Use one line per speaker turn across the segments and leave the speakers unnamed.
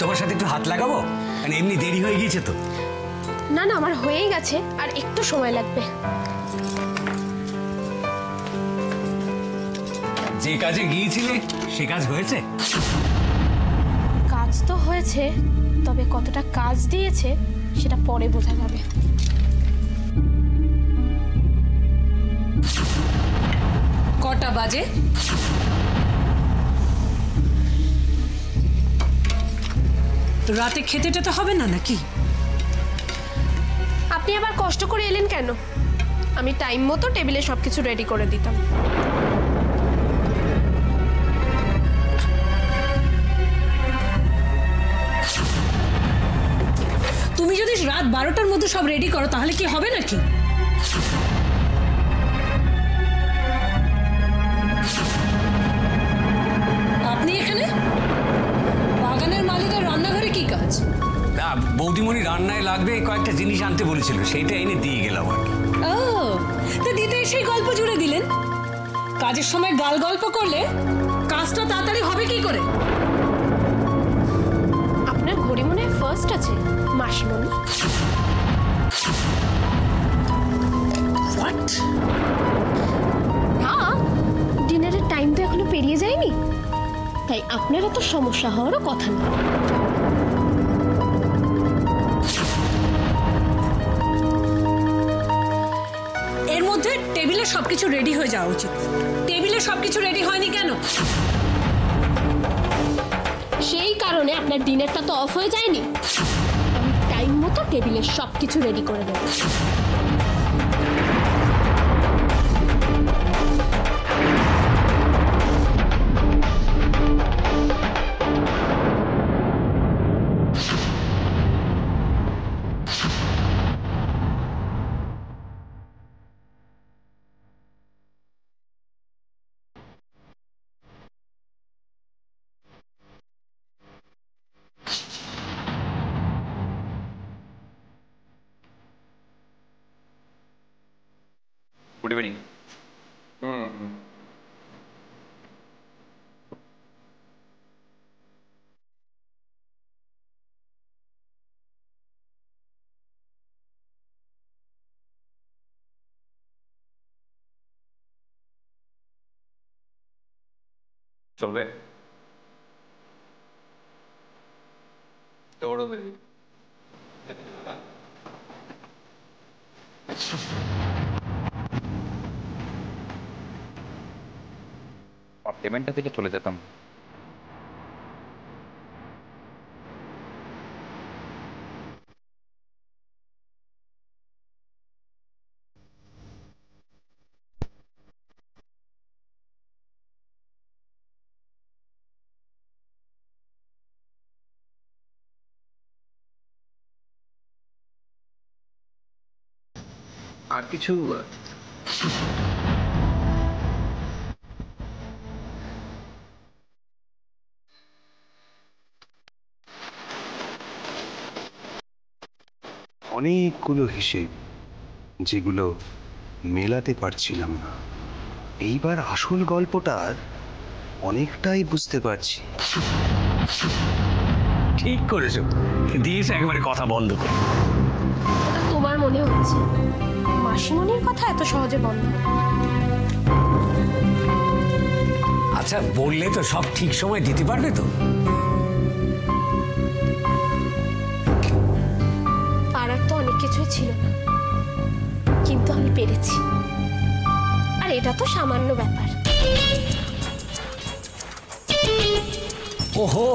তোমার সাথে একটু হাত লাগাবো? মানে এমনি দেরি হয়ে গিয়েছে তো।
না না, আমার হয়েই গেছে, আর একটু সময় লাগবে।
যে কাজে গিয়েছিলে সে কাজ হয়েছে?
কাজ তো হয়েছে, তবে কতটা কাজ দিয়েছে সেটা পরে বোঝা যাবে।
কটা বাজে? রাতে খেতেটা তো হবে না নাকি?
আপনি আবার কষ্ট করে এলেন কেন? আমি টাইম মতো টেবিলে সবকিছু রেডি করে দিতাম।
তুমি যদি রাত 12টার মধ্যে সব রেডি করো তাহলে কি হবে নাকি? আপনি এখানে? বাগানের মালিকের রান্নাঘরে কি কাজ?
না, বৌদিমণি রান্নায় লাগবে কয়েকটা জিনিস আনতে বলেছিল, সেইটা এনে দিয়ে গেলাম আর কি।
ও, তো দিতে এসেই গল্প জুড়ে দিলেন। কাজের সময় গাল গল্প করলে কাজটা তাড়াতাড়ি হবে কি করে?
আপনার ঘড়ি মনে হয় ফার্স্ট আছে, মাসিমণি।
হোয়াট?
না, ডিনারের টাইম তো এখনো পেরিয়ে যায়নি, তাই আপনার এত সমস্যা হওয়ারও কথা না।
এর মধ্যে টেবিলে সবকিছু রেডি হয়ে যাওয়া উচিত। টেবিলে সবকিছু রেডি হয়নি কেন?
সেই কারণে আপনার ডিনারটা তো অফ হয়ে যায়নি। আমি টাইম মতো টেবিলে সবকিছু রেডি করে দেবো।
Good evening. চলবে? দৌড়বে। পেমেন্টটা দিলে চলে যেতাম। আর কিছু
অনেকগুলো হিসেব যেগুলো মেলাতে পারছিলাম না। এইবার আসল গল্পটার অনেকটাই বুঝতে পারছি।
ঠিক করেছো, দিয়েছে একবারে কথা বন্ধ করে।
ওটা তোমার মনে হচ্ছে, মাসিমণির কথা এত সহজে বন্ধ।
আচ্ছা, বললে তো সব ঠিক সময় দিতে পারবে তো?
পারার তো অনেক কিছুই ছিল না, কিন্তু আমি পেরেছি, আর এটা তো সামান্য ব্যাপার।
ওহো,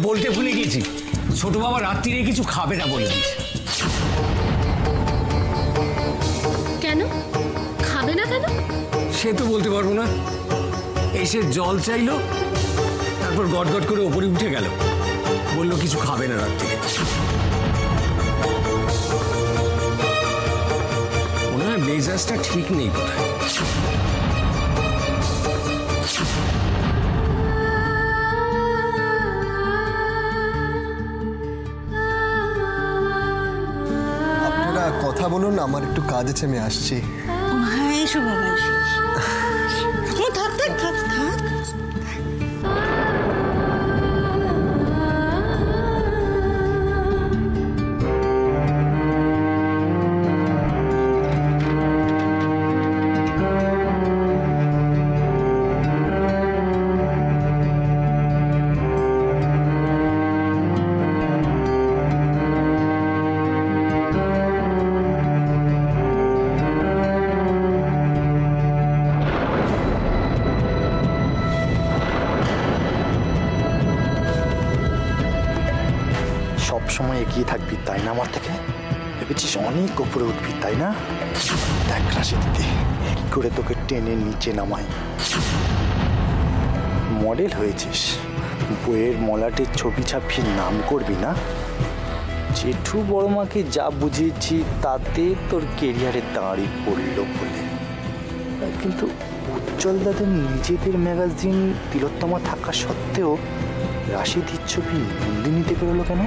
বলতে ভুলে গেছি, ছোট বাবা রাত্রিরে কিছু খাবে না বলে দিয়েছে।
কেন খাবে না কেন?
সে তো বলতে পারবো না। এসে জল চাইলো, তারপর গটগট করে ওপরে উঠে গেল, বললো কিছু খাবে না রাত্রিরে। মনে হয় মেজাজটা ঠিক নেই কোথায়।
আপনারা কথা বলুন, আমার একটু কাজ আছে, আমি আসছি।
হ্যাঁ, এসো বাবা, এসো। থাক থাক থাক থাক।
সময় এগিয়ে থাকবি তাই না আমার থেকে? ভেবেছিস অনেক উপরে উঠবি তাই না? দেখ রাশি দিদি কি করে তোকে টেনে নিচে নামাই। মডেল হয়েছিস, বইয়ের মলাটের ছবি ছাপিয়ে নাম করবি না? জেঠু বড়মাকে যা বুঝিয়েছি তাতে তোর কেরিয়ারে দাঁড়িয়ে পড়লো বলে। কিন্তু উজ্জ্বল দাদের নিজেদের ম্যাগাজিন তিলোত্তমা থাকা সত্ত্বেও রাশিদির ছবি নন্দিনীতে বেরোলো কেন?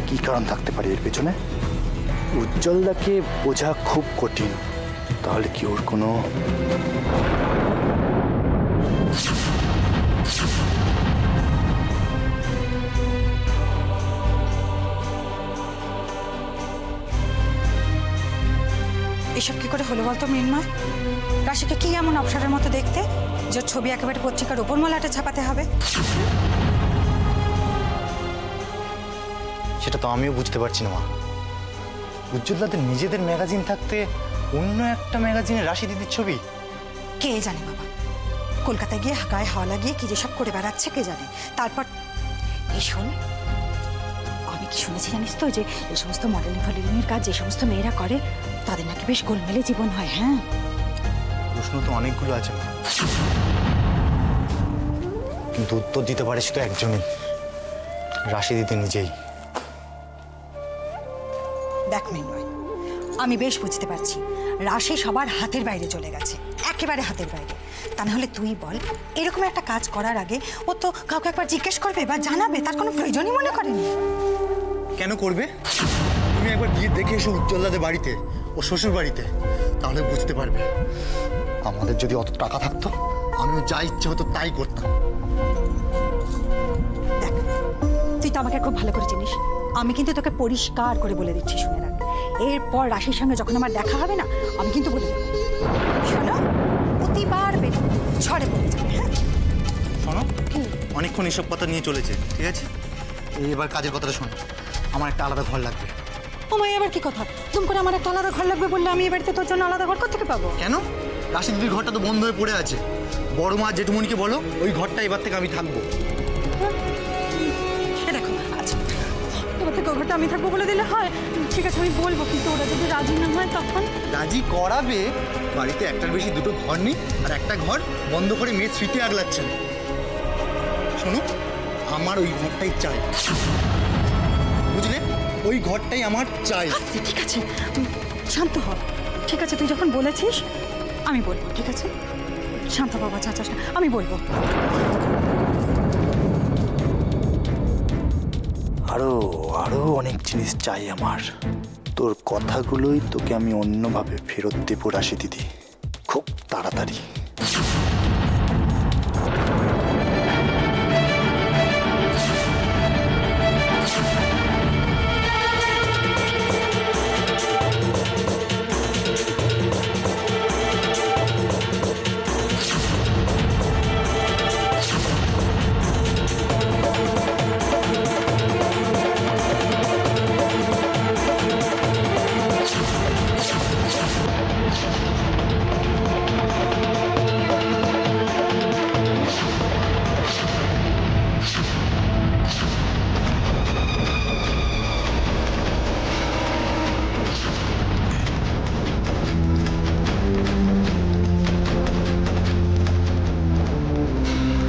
কি কারণ থাকতে পারে এর পেছনে? উজ্জ্বলদাকে বোঝা খুব কঠিন। তাহলে কি ওর কোনো
এসব কি করে হলো বলতো মৃন্ময়? রাশিকে কি এমন অপসরের মতো দেখতে যে ছবি একেবারে পত্রিকার উপর মলাটে ছাপাতে হবে?
সেটা তো আমিও বুঝতে পারছি না মা। উজ্জ্বলদাদের নিজেদের ম্যাগাজিন থাকতে অন্য একটা ম্যাগাজিনে রাশি দিদির ছবি?
কে জানে বাবা, কলকাতায় গিয়ে গায়ে হাওয়া লাগিয়ে কি যেসব করে বেড়াচ্ছে কে জানে। তারপর এই শোন, আমি কি শুনেছি জানিস তো যে এই সমস্ত মডেলিং ফডেলিংয়ের কাজ যে সমস্ত মেয়েরা করে তাদের নাকি বেশ গোলমেলে জীবন হয়। হ্যাঁ,
প্রশ্ন তো অনেকগুলো আছে মা, কিন্তু উত্তর দিতে পারে শুধু একজনই, রাশি দিদি নিজেই।
দেখ মৃন্ময়, আমি বেশ বুঝতে পারছি রাশি সবার হাতের বাইরে চলে গেছে, একেবারে হাতের বাইরে। তা নাহলে তুই বল, এরকম একটা কাজ করার আগে ও তো কাউকে একবার জিজ্ঞেস করবে বা জানাবে, তার কোনো প্রয়োজনই মনে করেনি।
কেন করবে? তুমি একবার গিয়ে দেখে এসো উজ্জ্বলদাদের বাড়িতে, ও শ্বশুর বাড়িতে, তাহলে বুঝতে পারবে। আমাদের যদি অত টাকা থাকতো আমিও যা ইচ্ছে হতো তাই করতাম।
দেখ, তুই তো আমাকে খুব ভালো করে চিনিস, আমি কিন্তু তোকে পরিষ্কার করে বলে দিচ্ছি, শুনে রাখ। এরপর রাশির সঙ্গে যখন আমার দেখা হবে না, আমি কিন্তু বলে দেবো, শোনো, অতি বাড়বে, ঝড়ে পড়ে যাবে। হ্যাঁ
শোনো, অনেকক্ষণ এসব কথা নিয়ে চলেছে, ঠিক আছে? এবার কাজের কথাটা শোনো, আমার একটা আলাদা ঘর লাগবে।
ও মাই, আবার কি কথা? তুমি করে আমার একটা আলাদা ঘর লাগবে বললে আমি এ বাড়িতে তোর জন্য আলাদা ঘর কোথেকে পাবো?
কেন? রাশি দিদির ঘরটা তো বন্ধ হয়ে পড়ে আছে। বড় মা জেঠুমনিকে বলো ওই ঘরটা এবার থেকে আমি থাকবো।
দেখো, আচ্ছা, এবার থেকে ঘরটা আমি থাকবো বলে দিলে হয়? ঠিক আছে, আমি বলবো, কিন্তু ওরা যদি রাজি না হয় তখন?
রাজি করাবে। বাড়িতে একটার বেশি দুটো ঘর নেই, আর একটা ঘর বন্ধ করে মেয়ে স্মৃতি আগলাচ্ছেন। শোনো, আমার ওই ঘরটাই চাই, বুঝলে? ওই ঘরটাই আমার চাই।
আচ্ছা ঠিক আছে, শান্ত হ। ঠিক আছে, তুই যখন বলেছিস আমি বলবো, ঠিক আছে? শান্ত বাবা, চাচাস না, আমি বলবো।
আরো আরো অনেক জিনিস চাই আমার। তোর কথাগুলোই তোকে আমি অন্যভাবে ফেরত দেবো রাশি দিদি, খুব তাড়াতাড়ি।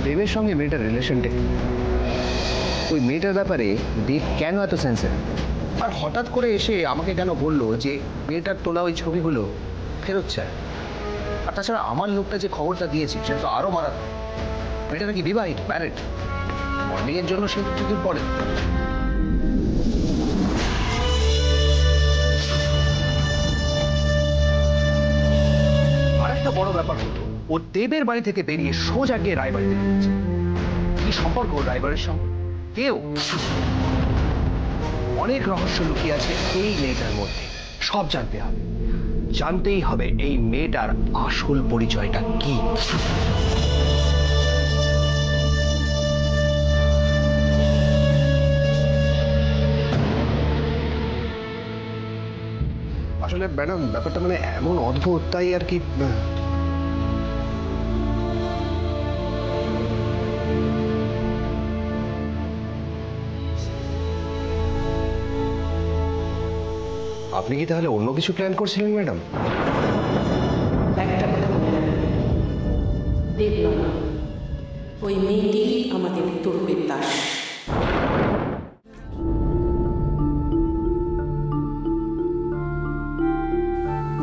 দেবের সঙ্গে মেয়েটার রিলেশনটা, ওই মেয়েটার ব্যাপারে দেব কেন এত সেন্সিটিভ? আর হঠাৎ করে এসে আমাকে কেন বললো যে মেয়েটার তোলা ওই ছবিগুলো ফেরত চায়? আর তাছাড়া আমার লোকটা যে খবরটা দিয়েছে সেটা তো আরো মারাত্মক। মেয়েটা নাকি বিবাহিত, ম্যারিড, মর্নিংয়ের জন্য সে কিছুদিন পরে। আরেকটা বড় ব্যাপার হতো, ও দেবের বাড়ি থেকে বেরিয়ে সোজা গিয়ে রায়বাড়িতে ঢুকেছে। কি সম্পর্ক রায়বাড়ির সঙ্গে? কেউ অনেক রহস্য লুকিয়ে আছে এই মেয়েটার মধ্যে, সব জানতে হবে। জানতেই হবে এই মেয়েটার আসল পরিচয়টা কি। আসলে ম্যাডাম ব্যাপারটা মানে এমন অদ্ভুত, তাই আর কি। আপনি কি তাহলে অন্য কিছু প্ল্যান করছিলেন ম্যাডাম?
একটা কথা মনে রাখবেন, দেখলাম ওই মেয়েটি আমাদের তরুপের দাস।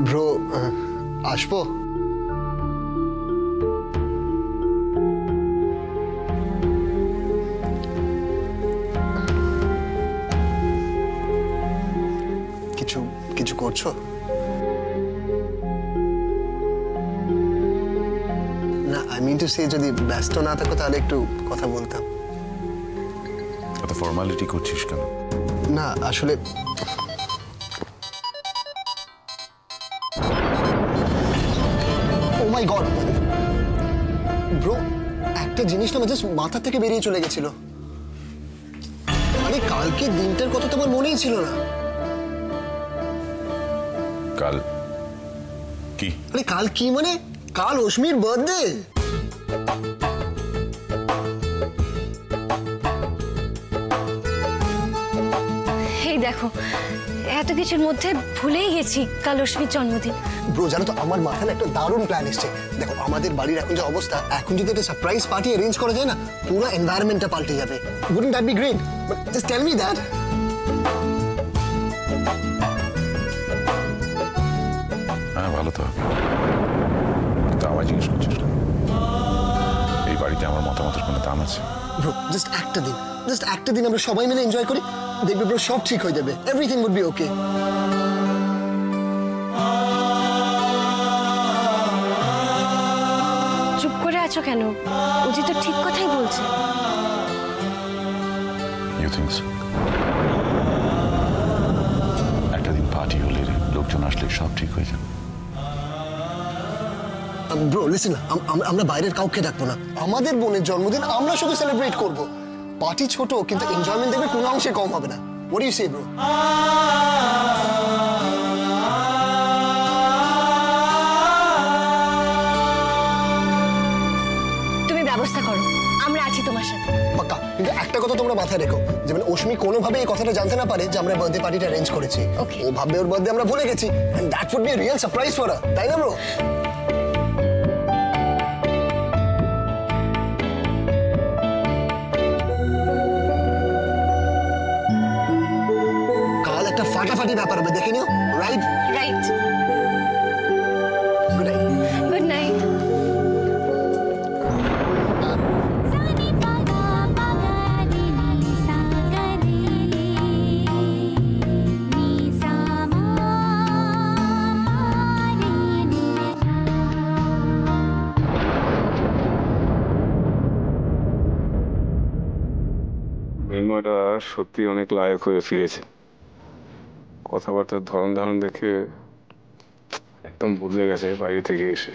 ব্রো, আসবো? কিছু কিছু করছো? না, আই মিন টু সে, যদি ব্যস্ত না থাকো তাহলে একটু কথা বলতাম।
এত ফর্মালিটি করছিস কেন?
না আসলে ও মাই গড ব্রো, একটা জিনিস না জাস্ট মাথা থেকে বেরিয়ে চলে গেছিল। মানে কালকে দিনটার কথা তো আমার মনেই ছিল না।
কাল কি?
আরে কাল কি মানে কাল অশ্মির বার্থডে।
এই দেখো, এত কিছুর মধ্যে ভুলেই গেছি কাল অশ্মির জন্মদিন।
ব্রো জানো তো, আমার মাথায় একটা দারুণ প্ল্যান এসছে। দেখো আমাদের বাড়ির এখন যে অবস্থা, এখন যদি একটা সারপ্রাইজ পার্টি অ্যারেঞ্জ করা যায় না, পুরো এনভায়রনমেন্টটা পাল্টে যাবে। Wouldn't that be great? But just tell me that.
হ্যাঁ, ভালো তো হবে। কিন্তু আমায় জিজ্ঞেস করছিস কেন? এই বাড়িতে আমার মতামতের কোনো দাম আছে?
ব্রো জাস্ট একটা দিন আমরা সবাই মিলে এনজয় করি, দেখবে ব্রো সব ঠিক হয়ে যাবে। Everything would be okay.
চুপ করে আছো কেন? উজি তো ঠিক কথাই বলছে।
You think so? একটা দিন পার্টি হলে লোকজন আসলে সব ঠিক হয়ে যাবে।
ব্রো লিসেন, আমরা বাইরের কাউকে ডাকবো না। আমাদের বোনের জন্মদিন আমরা শুধু সেলিব্রেট করব। পার্টি ছোট কিন্তু এনজয়মেন্ট দেখবে কোনো অংশে কম হবে না। What do you say, bro?
তুমি ব্যবস্থা করো, আমরা আছি তোমার সাথে।
পাক্কা। কিন্তু একটা কথা তোমরা মাথায় রেখো, যেমন অশ্মি কোনোভাবে এই কথাটা জানতে না পারে যে আমরা বার্থডে পার্টিটা অ্যারেঞ্জ করেছি। ও ভাববে ওর বার্থডে আমরা ভুলে গেছি, and that would be a real surprise for her, তাই না ব্রো? কাল একটা ফাটাফাটি ব্যাপার হবে, দেখে নিও। Right
right.
Good night.
Good night.
মেয়েটা সত্যি অনেক লায়ক হয়ে ফিরেছে। কথাবার্তার ধরন ধারণ দেখে একদম বদলে গেছে বাইরে থেকে এসে।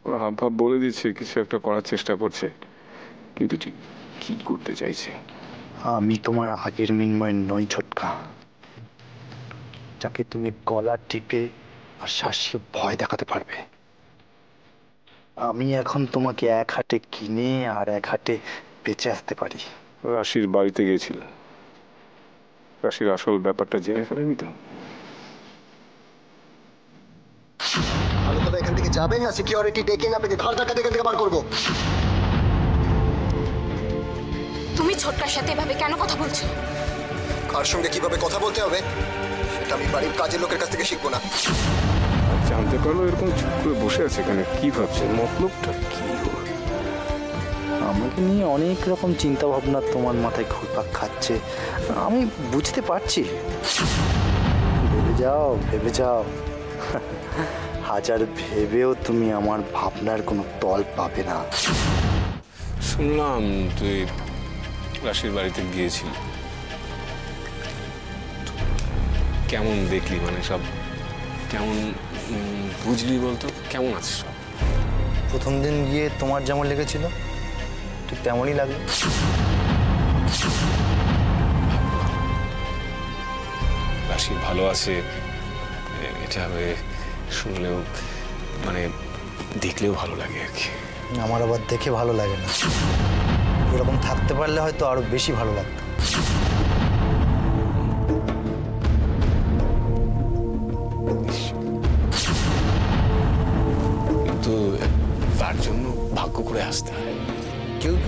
ওরা হাব ভাব বলে দিচ্ছে কিছু একটা করার চেষ্টা করছে, কিন্তু ঠিক কি করতে চাইছে।
আমি তোমার আগের মিনময় নই ছোটকা, যাকে তুমি গলা টিপে আর শাসিয়ে ভয় দেখাতে পারবে। আমি এখন তোমাকে এক হাতে কিনে আর এক হাতে বেঁচে আসতে পারি।
রাশির বাড়িতে গিয়েছিল, রাশির আসল ব্যাপারটা জেনে ফেলেনি তো।
ভালো তবে এখান থেকে যাবেন, না সিকিউরিটি ডেকে আপনাকে ঘর ধাক্কা থেকে বার করবো।
তুমি ছোটকার সাথে এভাবে কেন কথা বলছো?
কার সঙ্গে কিভাবে কথা বলতে হবে সেটা আমি বাড়ির কাজের লোকের কাছ থেকে শিখবো না।
জানতে পারলো এরকম চুপ করে বসে আছে কেন, কি ভাবছে, মতলবটা কি?
আমাকে নিয়ে অনেক রকম চিন্তা ভাবনা তোমার মাথায় ঘুরপাক খাচ্ছে, আমি বুঝতে পারছি। ভেবে যাও হাজার ভেবেও তুমি আমার ভাবনার কোনো তল পাবে না।
শুনলাম তুই রাশির বাড়িতে গিয়েছিলি, কেমন দেখলি? মানে সব কেমন বুঝলি বলতো? কেমন আছে সব?
প্রথম দিন গিয়ে তোমার যেমন লেগেছিল ঠিক তেমনই লাগলো।
রাশি ভালো আছে এটা শুনলেও মানে দেখলেও ভালো লাগে আর কি।
আমার আবার দেখে ভালো লাগে না, এরকম থাকতে পারলে হয়তো আরো বেশি ভালো লাগতো।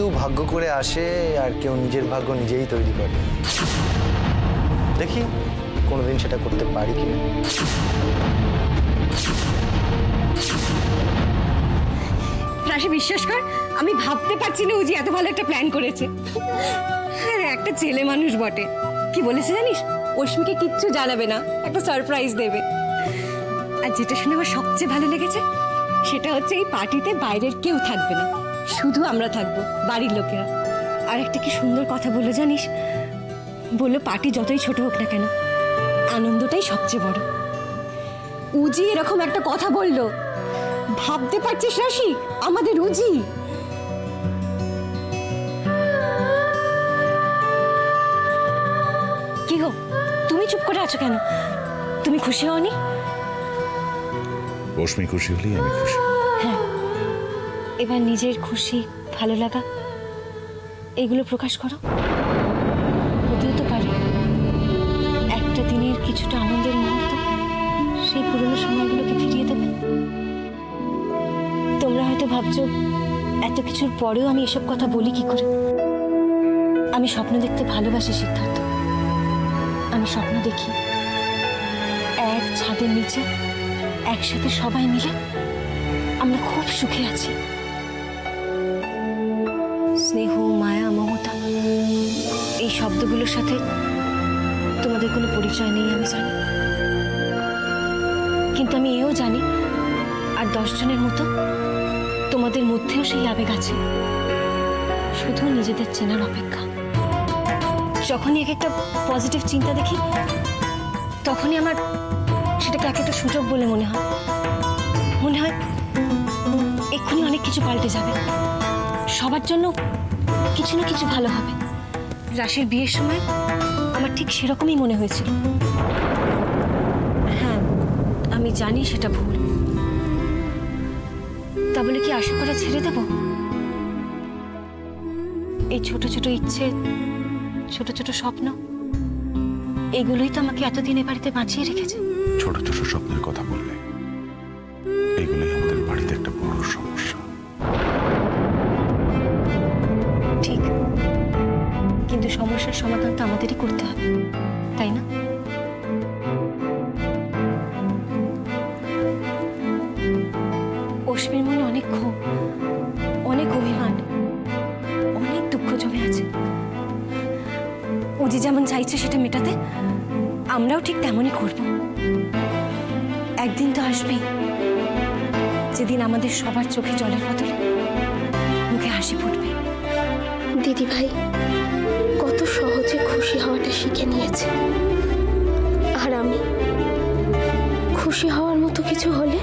কেউ ভাগ্য করে আসে আর কেউ নিজের ভাগ্য নিজেই তৈরি করে। দেখি কোনোদিন সেটা করতে পারি কিনা।
রাশি, বিশ্বাস কর, আমি ভাবতে পারছি না ও যে এত ভালো একটা প্ল্যান করেছে। আরে একটা ছেলে মানুষ বটে। কি বলেছে জানিস? অশ্মিকে কিচ্ছু জানাবে না, একটা সারপ্রাইজ দেবে। আর যেটা শুনে আমার সবচেয়ে ভালো লেগেছে সেটা হচ্ছে এই পার্টিতে বাইরের কেউ থাকবে না, শুধু আমরা থাকবো, বাড়ির লোকেরা। আর একটা কি সুন্দর কথা বলে জানিস, বললো পার্টি যতই ছোট হোক না কেন, আনন্দটাই সবচেয়ে বড়। উজি এরকম একটা কথা বললো, ভাবতে পারছিস রাশি? আমাদের উজি। কি গো, তুমি চুপ করে আছো কেন? তুমি খুশি হওনি?
অশ্মি খুশি হলেই আমি খুশি।
হ্যাঁ, এবার নিজের খুশি, ভালো লাগা এগুলো প্রকাশ করো। হতেও তো পারে একটা দিনের কিছুটা আনন্দের মুহূর্ত সেই পুরনো সময়গুলোকে ফিরিয়ে দেবে। তোমরা হয়তো ভাবছো এত কিছুর পরেও আমি এসব কথা বলি কি করে। আমি স্বপ্ন দেখতে ভালোবাসি সিদ্ধার্থ। আমি স্বপ্ন দেখি এক ছাদের নিচে একসাথে সবাই মিলে আমরা খুব সুখে আছি। স্নেহ, মায়া, মমতা এই শব্দগুলোর সাথে তোমাদের কোনো পরিচয় নেই আমি জানি, কিন্তু আমি এও জানি আর 10 জনের মতো তোমাদের মধ্যেও সেই আবেগ আছে, শুধু নিজেদের চেনার অপেক্ষা। যখনই এক একটা পজিটিভ চিন্তা দেখি তখনই আমার সেটাকে এক একটা সুযোগ বলে মনে হয়। মনে হয় এক্ষুনি অনেক কিছু পাল্টে যাবে, সবার জন্য কিছু না কিছু ভালো হবে। রাশির বিয়ের সময় আমার ঠিক সেরকমই মনে হয়েছিল। হ্যাঁ, আমি জানি সেটা ভুল, তা বলে কি আশা করা ছেড়ে দেব? এই ছোট ছোট ইচ্ছে, ছোট ছোট স্বপ্ন, এগুলোই তো আমাকে এতদিন এ বাড়িতে বাঁচিয়ে রেখেছে।
ছোট ছোট স্বপ্নের কথা বললে এগুলোই আমাদের বাড়িতে একটা বড় সমস্যা।
ঠিক, কিন্তু সমস্যার সমাধান তো আমাদেরই করতে হবে, তাই না? অশ্মির মনে অনেক ক্ষোভ, অনেক অভিমান, অনেক দুঃখ জমে আছে। ও যে যেমন চাইছে সেটা মেটাতে আমরাও ঠিক তেমনই করব। একদিন তো আসবেই যেদিন আমাদের সবার চোখে জলের বদলে মুখে হাসি ফুটবে।
দিদি ভাই কত সহজে খুশি হওয়াটা শিখে নিয়েছে, আর আমি খুশি হওয়ার মতো কিছু হলে